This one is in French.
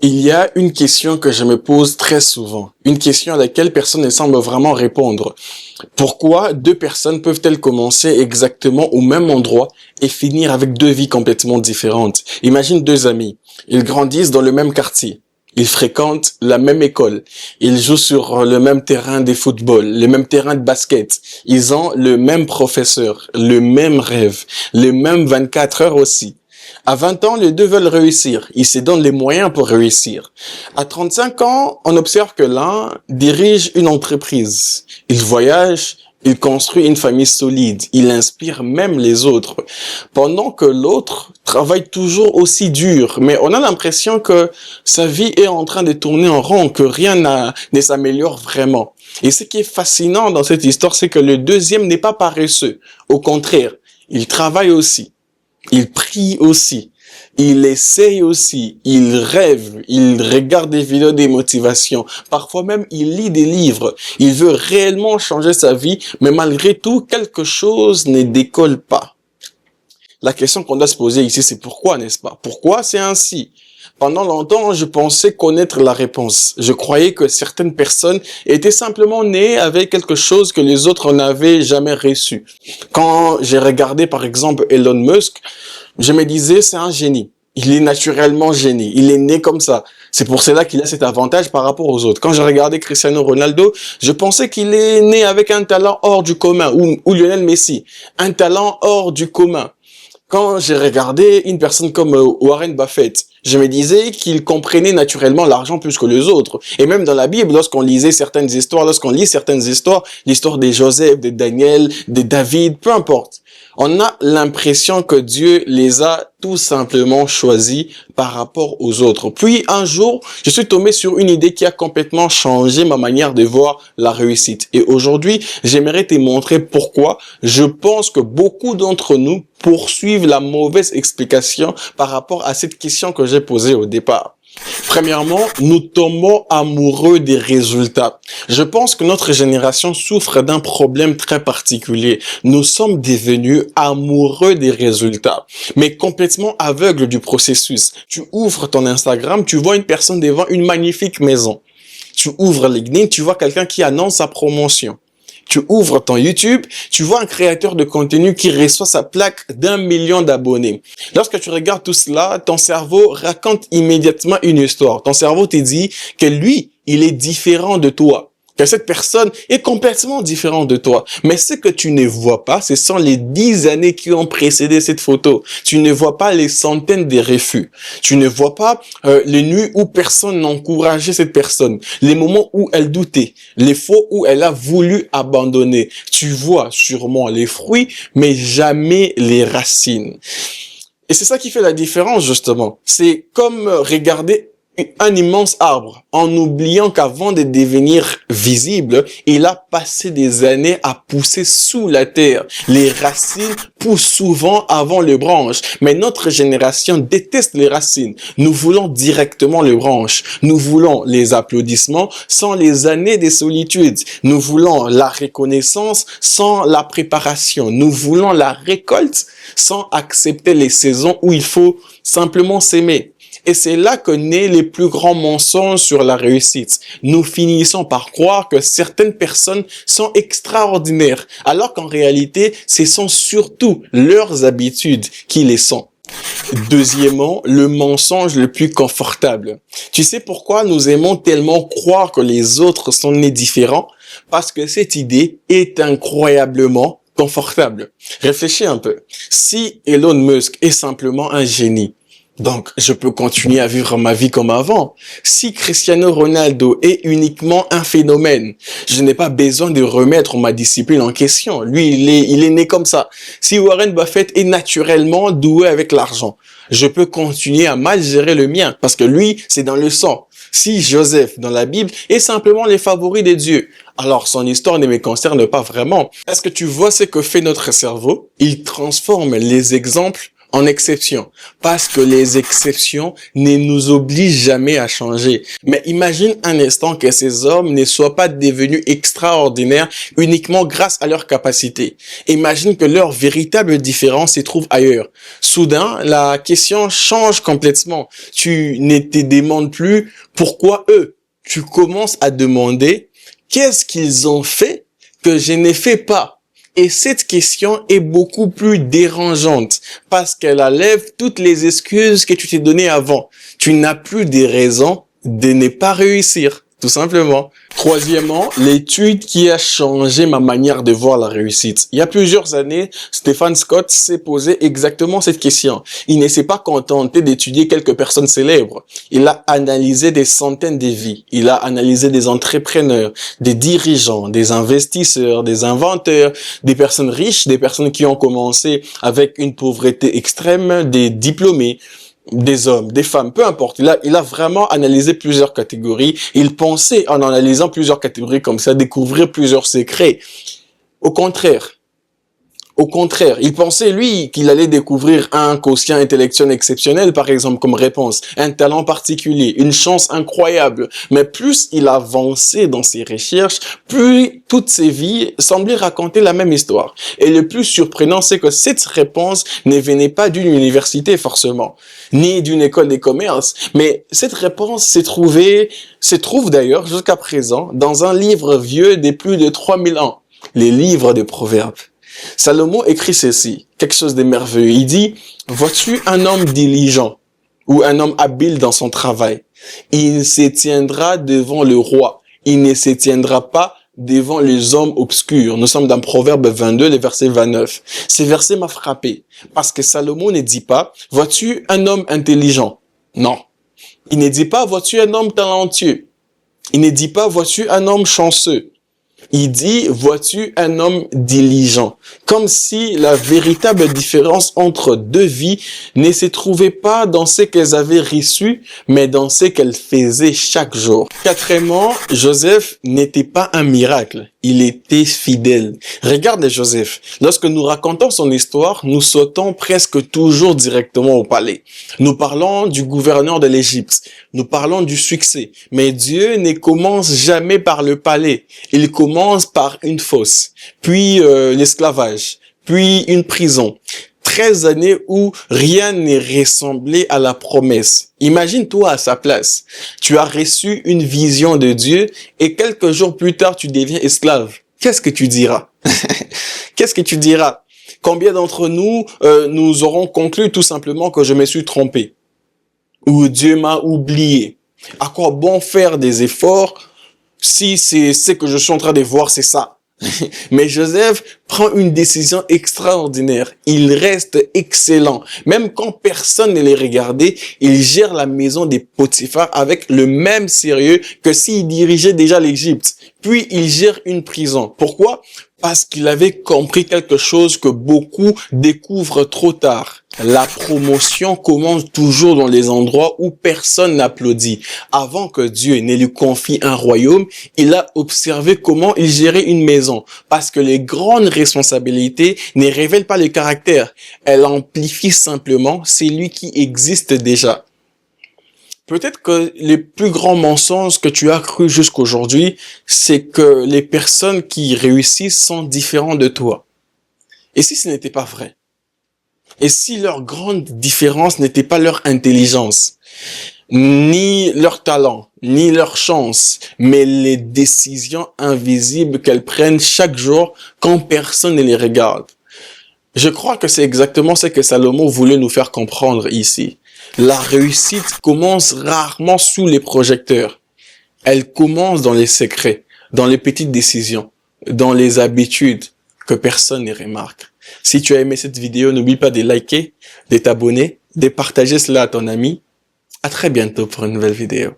Il y a une question que je me pose très souvent, une question à laquelle personne ne semble vraiment répondre. Pourquoi deux personnes peuvent-elles commencer exactement au même endroit et finir avec deux vies complètement différentes? Imagine deux amis, ils grandissent dans le même quartier. Ils fréquentent la même école. Ils jouent sur le même terrain de football, le même terrain de basket. Ils ont le même professeur, le même rêve, les mêmes 24 heures aussi. À 20 ans, les deux veulent réussir. Ils se donnent les moyens pour réussir. À 35 ans, on observe que l'un dirige une entreprise. Il voyage, il construit une famille solide. Il inspire même les autres. Pendant que l'autre travaille toujours aussi dur. Mais on a l'impression que sa vie est en train de tourner en rond, que ne s'améliore vraiment. Et ce qui est fascinant dans cette histoire, c'est que le deuxième n'est pas paresseux. Au contraire, il travaille aussi. Il prie aussi, il essaye aussi, il rêve, il regarde des vidéos de motivation. Parfois même, il lit des livres. Il veut réellement changer sa vie, mais malgré tout, quelque chose ne décolle pas. La question qu'on doit se poser ici, c'est pourquoi, n'est-ce pas? Pourquoi c'est ainsi? Pendant longtemps, je pensais connaître la réponse. Je croyais que certaines personnes étaient simplement nées avec quelque chose que les autres n'avaient jamais reçu. Quand j'ai regardé, par exemple, Elon Musk, je me disais, c'est un génie. Il est naturellement génie. Il est né comme ça. C'est pour cela qu'il a cet avantage par rapport aux autres. Quand j'ai regardé Cristiano Ronaldo, je pensais qu'il est né avec un talent hors du commun, ou Lionel Messi. Un talent hors du commun. Quand j'ai regardé une personne comme Warren Buffett, je me disais qu'il comprenait naturellement l'argent plus que les autres. Et même dans la Bible, lorsqu'on lit certaines histoires, l'histoire de Joseph, de Daniel, de David, peu importe. On a l'impression que Dieu les a tout simplement choisis par rapport aux autres. Puis un jour, je suis tombé sur une idée qui a complètement changé ma manière de voir la réussite. Et aujourd'hui, j'aimerais te montrer pourquoi je pense que beaucoup d'entre nous poursuivent la mauvaise explication par rapport à cette question que j'ai posée au départ. Premièrement, nous tombons amoureux des résultats. Je pense que notre génération souffre d'un problème très particulier. Nous sommes devenus amoureux des résultats, mais complètement aveugles du processus. Tu ouvres ton Instagram, tu vois une personne devant une magnifique maison. Tu ouvres LinkedIn, tu vois quelqu'un qui annonce sa promotion. Tu ouvres ton YouTube, tu vois un créateur de contenu qui reçoit sa plaque d'1 million d'abonnés. Lorsque tu regardes tout cela, ton cerveau raconte immédiatement une histoire. Ton cerveau te dit que lui, il est différent de toi. Que cette personne est complètement différente de toi. Mais ce que tu ne vois pas, ce sont les 10 années qui ont précédé cette photo. Tu ne vois pas les centaines de refus. Tu ne vois pas les nuits où personne n'encourageait cette personne. Les moments où elle doutait. Les fois où elle a voulu abandonner. Tu vois sûrement les fruits, mais jamais les racines. Et c'est ça qui fait la différence, justement. C'est comme regarder un immense arbre, en oubliant qu'avant de devenir visible, il a passé des années à pousser sous la terre. Les racines poussent souvent avant les branches, mais notre génération déteste les racines. Nous voulons directement les branches. Nous voulons les applaudissements sans les années de solitude. Nous voulons la reconnaissance sans la préparation. Nous voulons la récolte sans accepter les saisons où il faut simplement s'aimer. Et c'est là que naît les plus grands mensonges sur la réussite. Nous finissons par croire que certaines personnes sont extraordinaires, alors qu'en réalité, ce sont surtout leurs habitudes qui les sont. Deuxièmement, le mensonge le plus confortable. Tu sais pourquoi nous aimons tellement croire que les autres sont nés différents? Parce que cette idée est incroyablement confortable. Réfléchis un peu. Si Elon Musk est simplement un génie, donc, je peux continuer à vivre ma vie comme avant. Si Cristiano Ronaldo est uniquement un phénomène, je n'ai pas besoin de remettre ma discipline en question. Lui, il est né comme ça. Si Warren Buffett est naturellement doué avec l'argent, je peux continuer à mal gérer le mien parce que lui, c'est dans le sang. Si Joseph, dans la Bible, est simplement les favoris de Dieu, alors son histoire ne me concerne pas vraiment. Est-ce que tu vois ce que fait notre cerveau? Il transforme les exemples en exception, parce que les exceptions ne nous obligent jamais à changer. Mais imagine un instant que ces hommes ne soient pas devenus extraordinaires uniquement grâce à leur capacité. Imagine que leur véritable différence se trouve ailleurs. Soudain, la question change complètement. Tu ne te demandes plus pourquoi eux. Tu commences à demander qu'est-ce qu'ils ont fait que je n'ai fait pas. Et cette question est beaucoup plus dérangeante parce qu'elle enlève toutes les excuses que tu t'es données avant. Tu n'as plus de raisons de ne pas réussir, tout simplement. Troisièmement, l'étude qui a changé ma manière de voir la réussite. Il y a plusieurs années, Stephen Scott s'est posé exactement cette question. Il ne s'est pas contenté d'étudier quelques personnes célèbres. Il a analysé des centaines de vies. Il a analysé des entrepreneurs, des dirigeants, des investisseurs, des inventeurs, des personnes riches, des personnes qui ont commencé avec une pauvreté extrême, des diplômés, des hommes, des femmes, peu importe. Il a vraiment analysé plusieurs catégories. Il pensait, en analysant plusieurs catégories comme ça, découvrir plusieurs secrets. Au contraire, il pensait, lui, qu'il allait découvrir un quotient intellectuel exceptionnel, par exemple, comme réponse, un talent particulier, une chance incroyable. Mais plus il avançait dans ses recherches, plus toutes ses vies semblaient raconter la même histoire. Et le plus surprenant, c'est que cette réponse ne venait pas d'une université, forcément, ni d'une école de commerce, mais cette réponse se trouve d'ailleurs, jusqu'à présent, dans un livre vieux de plus de 3000 ans, les livres de Proverbes. Salomon écrit ceci, quelque chose de merveilleux. Il dit, vois-tu un homme diligent ou un homme habile dans son travail? Il se tiendra devant le roi. Il ne se tiendra pas devant les hommes obscurs. Nous sommes dans Proverbe 22, le verset 29. Ce verset m'a frappé parce que Salomon ne dit pas, vois-tu un homme intelligent? Non. Il ne dit pas, vois-tu un homme talentueux? Il ne dit pas, vois-tu un homme chanceux? Il dit, vois-tu un homme diligent? Comme si la véritable différence entre deux vies ne se trouvait pas dans ce qu'elles avaient reçu, mais dans ce qu'elles faisaient chaque jour. Quatrièmement, Joseph n'était pas un miracle. Il était fidèle. Regarde Joseph. Lorsque nous racontons son histoire, nous sautons presque toujours directement au palais. Nous parlons du gouverneur de l'Égypte. Nous parlons du succès. Mais Dieu ne commence jamais par le palais. Il commence par une fosse, puis l'esclavage, puis une prison. 13 années où rien n'est ressemblé à la promesse. Imagine-toi à sa place. Tu as reçu une vision de Dieu et quelques jours plus tard, tu deviens esclave. Qu'est-ce que tu diras? Qu'est-ce que tu diras? Combien d'entre nous, nous aurons conclu tout simplement que je me suis trompé? Ou Dieu m'a oublié? À quoi bon faire des efforts si c'est ce que je suis en train de voir, c'est ça? Mais Joseph prend une décision extraordinaire. Il reste excellent. Même quand personne ne les regardait, il gère la maison des Potiphar avec le même sérieux que s'il dirigeait déjà l'Égypte. Puis il gère une prison. Pourquoi? Parce qu'il avait compris quelque chose que beaucoup découvrent trop tard. La promotion commence toujours dans les endroits où personne n'applaudit. Avant que Dieu ne lui confie un royaume, il a observé comment il gérait une maison. Parce que les grandes responsabilités ne révèlent pas le caractère. Elles amplifient simplement celui qui existe déjà. Peut-être que les plus grands mensonges que tu as cru jusqu'aujourd'hui, c'est que les personnes qui réussissent sont différentes de toi. Et si ce n'était pas vrai? Et si leur grande différence n'était pas leur intelligence, ni leur talent, ni leur chance, mais les décisions invisibles qu'elles prennent chaque jour quand personne ne les regarde? Je crois que c'est exactement ce que Salomon voulait nous faire comprendre ici. La réussite commence rarement sous les projecteurs. Elle commence dans les secrets, dans les petites décisions, dans les habitudes que personne ne remarque. Si tu as aimé cette vidéo, n'oublie pas de liker, de t'abonner, de partager cela à ton ami. À très bientôt pour une nouvelle vidéo.